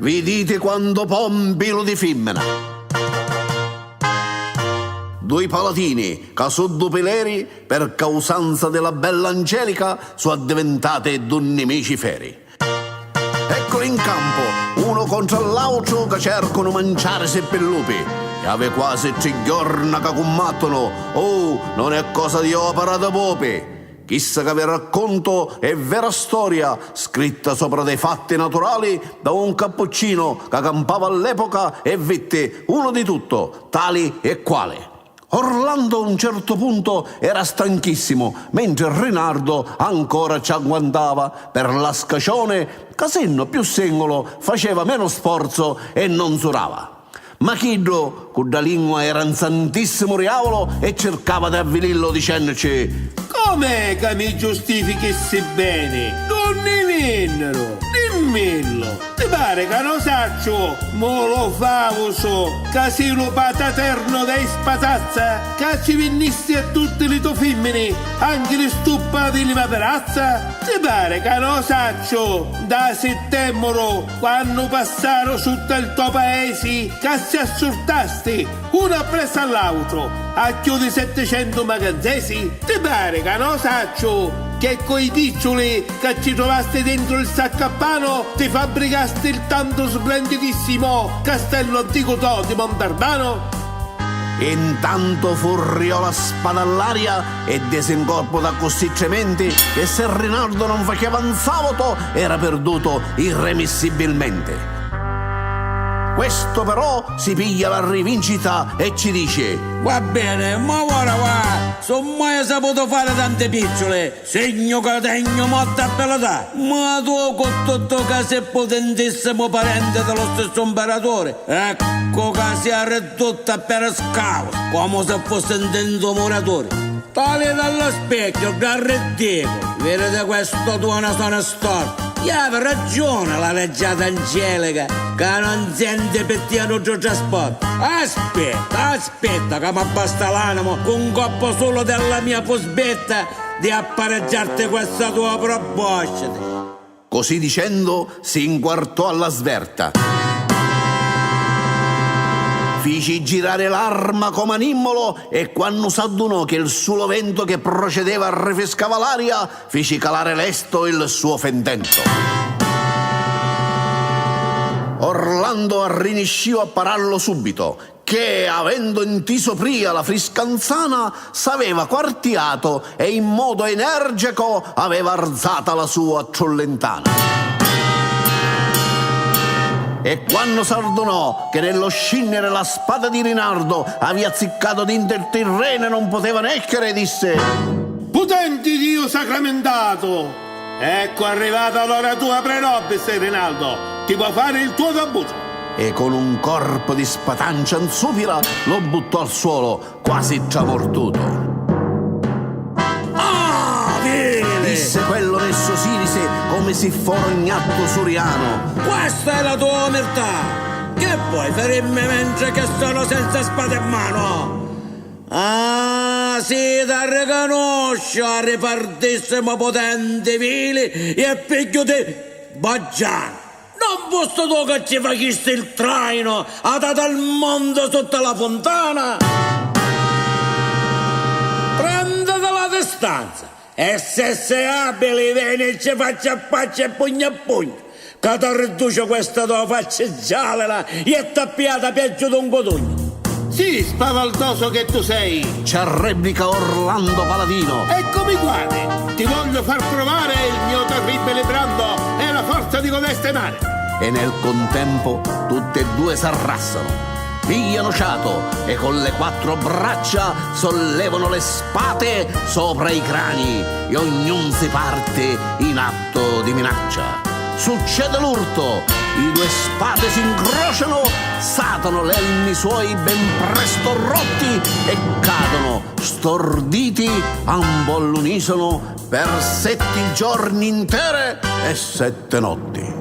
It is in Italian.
Vi dite quando pompilo di femmina. Due palatini, che sono due peleri, per causanza della bella Angelica, sono diventate due nemici feri. Eccoli in campo, uno contro l'altro, che cercano mangiare seppellupi. E ave quasi 3 giorni che combattono. Oh, non è cosa di opera da popi. Chissà che vi racconto è vera storia, scritta sopra dei fatti naturali da un cappuccino che campava all'epoca e vette uno di tutto, tali e quali. Orlando a un certo punto era stanchissimo, mentre Rinaldo ancora ci agguantava per la scacione, Casenno più singolo faceva meno sforzo e non surava. Ma Chiddo, con la lingua era un santissimo riavolo e cercava di avvilirlo dicendoci: com'è che mi giustifichi bene? Non ne vennero, dimmelo. Ti pare che non saccio, mo lo favo so, che sei lo pataterno dei spatazza, che ci vennissi a tutte le tue femmine, anche le stuppate di materrazza? Ti pare che non saccio, da settembre, quando passarono sotto il tuo paese, che si assortasti, uno appresso all'altro, a più di 700 magazzesi? Ti pare che non saccio che coi piccioli che ci trovaste dentro il saccappano ti fabbricaste il tanto splendidissimo castello antico di Montarbano? Intanto furriò la spada all'aria e disincorpo da così trementi che se Rinaldo non faceva un sabato era perduto irremissibilmente. Questo però si piglia la rivincita e ci dice: va bene, ma ora va, sono mai saputo fare tante picciole, segno che tengo molta abilità, ma tu con tutto che sei potentissimo parente dello stesso imperatore, ecco che si è ridotto per scavo, come se fosse un dento muratore. Tale dallo specchio, garrettino, vedete questo tuo sono storto. Gli aveva ragione la leggiata Angelica, che non sente pettiano giù trasporto. Aspetta, che mi basta l'animo con un coppo solo della mia posbetta di appareggiarti questa tua proposta. Così dicendo si inguartò alla sverta. Fici girare l'arma come animmolo e quando s'addunò che il suo vento che procedeva rifrescava l'aria, feci calare lesto il suo fendento. Orlando arrinisciò a pararlo subito, che avendo intiso pria la friscanzana s'aveva quartiato e in modo energico aveva alzata la sua trollentana. E quando s'ardonò che nello scindere la spada di Rinaldo aveva ziccato dentro il terreno e non poteva necchere, disse: potenti Dio sacramentato, ecco arrivata l'ora tua prenobis, Rinaldo, ti può fare il tuo debutto. E con un corpo di spatancia insupida lo buttò al suolo quasi tramortuto. Disse quello messo Sirise come se fora un gatto suriano: questa è la tua omertà, che puoi ferirmi mentre che sono senza spada in mano? Ah, sì, da riconosco a ripartissimo potente vili e piglio di Baggiano. Non fosse tu che ci faciste il traino, ha dato al mondo sotto la fontana? Prendete la distanza. E se sei abile, vieni e ci faccia a faccia e pugno a pugno, che ti riduce questa tua faccia gialla e tappiata peggio di un cotugno. Sì, spavaldoso che tu sei, ci replica Orlando Paladino. Eccomi guardi, ti voglio far provare il mio terribile brando e la forza di codeste mani. E nel contempo tutte e due s'arrassano, pigliano fiato e con le 4 braccia sollevano le spade sopra i crani e ognuno si parte in atto di minaccia. Succede l'urto, i 2 spade si incrociano, satano le elmi suoi ben presto rotti e cadono storditi ambo all'unisono per 7 giorni intere e 7 notti.